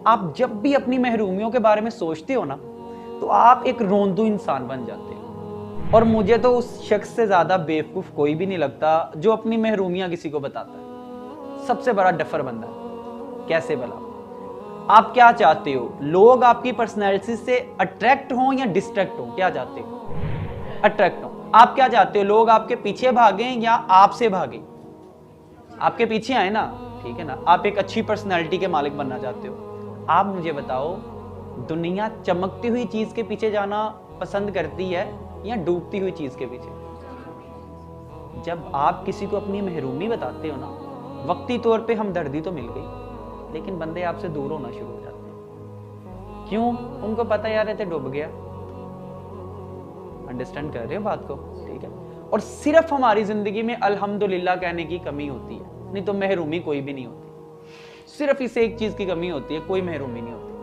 आप जब भी अपनी महरूमियों के बारे में सोचते हो ना, तो आप एक रोंदू इंसान बन जाते हो। और मुझे तो उस शख्स से ज्यादा बेवकूफ कोई भी नहीं लगता जो अपनी महरूमियां किसी को बताता है। सबसे बड़ा डफर बंदा है। कैसे भला? आप क्या चाहते हो, लोग आपकी पर्सनैलिटी से अट्रैक्ट हों या डिस्ट्रैक्ट हों? क्या चाहते हो? अट्रैक्ट हों। आप क्या चाहते हो, लोग आपके पीछे भागें या आपसे भागें? आपके पीछे आए ना, ठीक है ना। आप एक अच्छी पर्सनैलिटी के मालिक बनना चाहते हो। आप मुझे बताओ, दुनिया चमकती हुई चीज के पीछे जाना पसंद करती है या डूबती हुई चीज के पीछे? जब आप किसी को अपनी महरूमी बताते हो ना, वक्ती तौर पे हमदर्दी तो मिल गई, लेकिन बंदे आपसे दूर होना शुरू हो जाते हैं। क्यों? उनको पता यार ये तो डूब गया। अंडरस्टैंड कर रहे हो बात को? ठीक है। और सिर्फ हमारी जिंदगी में अल्हम्दुलिल्लाह कहने की कमी होती है, नहीं तो महरूमी कोई भी नहीं होती। सिर्फ इसे एक चीज की कमी होती है, कोई महरूमी नहीं होती।